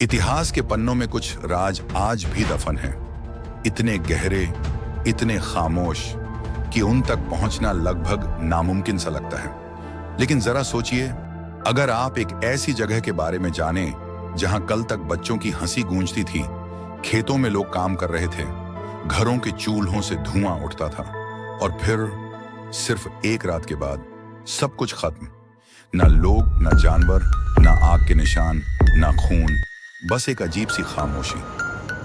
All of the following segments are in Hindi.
इतिहास के पन्नों में कुछ राज आज भी दफन हैं, इतने गहरे, इतने खामोश कि उन तक पहुंचना लगभग नामुमकिन सा लगता है। लेकिन जरा सोचिए, अगर आप एक ऐसी जगह के बारे में जानें जहां कल तक बच्चों की हंसी गूंजती थी, खेतों में लोग काम कर रहे थे, घरों के चूल्हों से धुआं उठता था, और फिर सिर्फ एक रात के बाद सब कुछ खत्म। ना लोग, ना जानवर, ना आग के निशान, ना खून, बस एक अजीब सी खामोशी।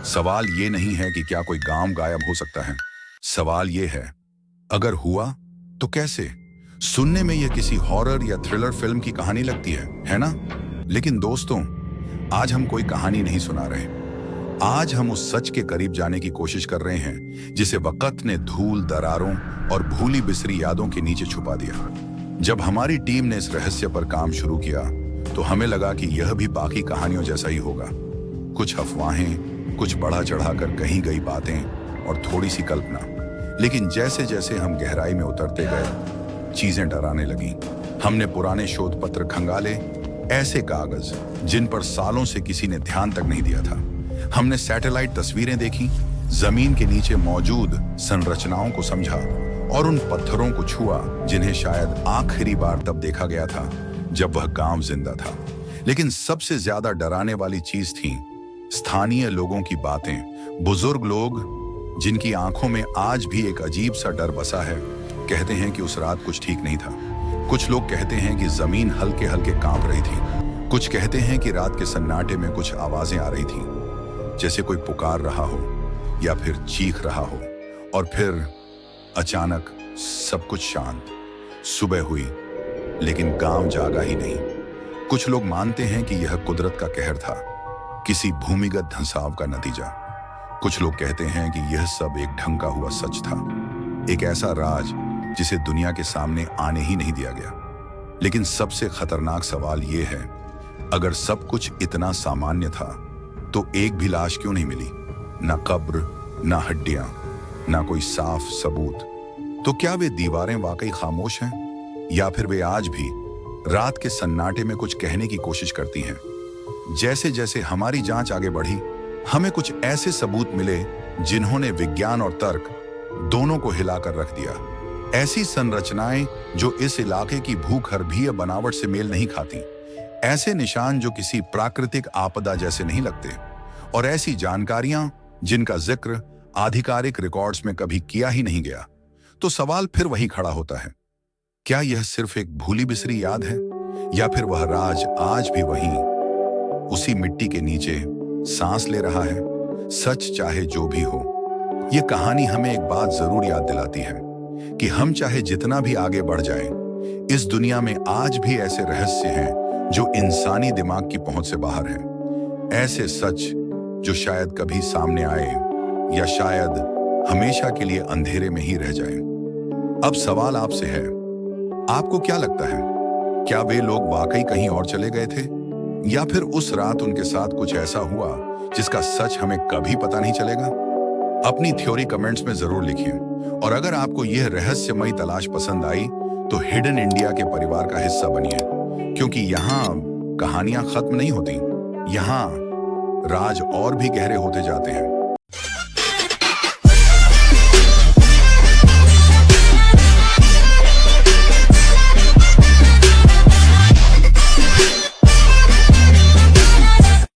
सवाल ये नहीं है कि क्या कोई गांव गायब हो सकता है, सवाल ये है, अगर हुआ तो कैसे? सुनने में यह किसी हॉरर या थ्रिलर फिल्म की कहानी लगती है ना? लेकिन दोस्तों, आज हम कोई कहानी नहीं सुना रहे। आज हम उस सच के करीब जाने की कोशिश कर रहे हैं जिसे वक्त ने धूल, दरारों और भूली बिसरी यादों के नीचे छुपा दिया। जब हमारी टीम ने इस रहस्य पर काम शुरू किया तो हमें लगा कि यह भी बाकी कहानियों जैसा ही होगा। कुछ अफवाहें, कुछ बढ़ा चढ़ाकर कही गई बातें और थोड़ी सी कल्पना। लेकिन जैसे जैसे हम गहराई में उतरते गए, चीजें डराने लगीं। हमने पुराने शोध पत्र खंगाले, ऐसे कागज जिन पर सालों से किसी ने ध्यान तक नहीं दिया था। हमने सैटेलाइट तस्वीरें देखी, जमीन के नीचे मौजूद संरचनाओं को समझा और उन पत्थरों को छुआ जिन्हें शायद आखिरी बार तब देखा गया था जब वह गांव जिंदा था। लेकिन सबसे ज्यादा डराने वाली चीज थी स्थानीय लोगों की बातें। बुजुर्ग लोग जिनकी आंखों में आज भी एक अजीब सा डर बसा है, कहते हैं कि उस रात कुछ ठीक नहीं था। कुछ लोग कहते हैं कि जमीन हल्के हल्के कांप रही थी। कुछ कहते हैं कि रात के सन्नाटे में कुछ आवाजें आ रही थी, जैसे कोई पुकार रहा हो या फिर चीख रहा हो। और फिर अचानक सब कुछ शांत। सुबह हुई लेकिन गांव जागा ही नहीं। कुछ लोग मानते हैं कि यह कुदरत का कहर था, किसी भूमिगत धंसाव का नतीजा। कुछ लोग कहते हैं कि यह सब एक ढंका हुआ सच था, एक ऐसा राज जिसे दुनिया के सामने आने ही नहीं दिया गया। लेकिन सबसे खतरनाक सवाल यह है, अगर सब कुछ इतना सामान्य था तो एक भी लाश क्यों नहीं मिली? ना कब्र, ना हड्डियां, ना कोई साफ सबूत। तो क्या वे दीवारें वाकई खामोश हैं, या फिर वे आज भी रात के सन्नाटे में कुछ कहने की कोशिश करती हैं? जैसे जैसे हमारी जांच आगे बढ़ी, हमें कुछ ऐसे सबूत मिले जिन्होंने विज्ञान और तर्क दोनों को हिलाकर रख दिया। ऐसी संरचनाएं जो इस इलाके की भूगर्भीय बनावट से मेल नहीं खाती, ऐसे निशान जो किसी प्राकृतिक आपदा जैसे नहीं लगते, और ऐसी जानकारियां जिनका जिक्र आधिकारिक रिकॉर्ड्स में कभी किया ही नहीं गया। तो सवाल फिर वही खड़ा होता है, क्या यह सिर्फ एक भूली बिसरी याद है, या फिर वह राज आज भी वहीं उसी मिट्टी के नीचे सांस ले रहा है? सच चाहे जो भी हो, यह कहानी हमें एक बात जरूर याद दिलाती है कि हम चाहे जितना भी आगे बढ़ जाएं, इस दुनिया में आज भी ऐसे रहस्य हैं जो इंसानी दिमाग की पहुंच से बाहर हैं। ऐसे सच जो शायद कभी सामने आए या शायद हमेशा के लिए अंधेरे में ही रह जाएं। अब सवाल आपसे है, आपको क्या लगता है, क्या वे लोग वाकई कहीं और चले गए थे, या फिर उस रात उनके साथ कुछ ऐसा हुआ जिसका सच हमें कभी पता नहीं चलेगा? अपनी थ्योरी कमेंट्स में जरूर लिखिए। और अगर आपको यह रहस्यमयी तलाश पसंद आई तो हिडन इंडिया के परिवार का हिस्सा बनिए, क्योंकि यहाँ कहानियां खत्म नहीं होती, यहाँ राज और भी गहरे होते जाते हैं।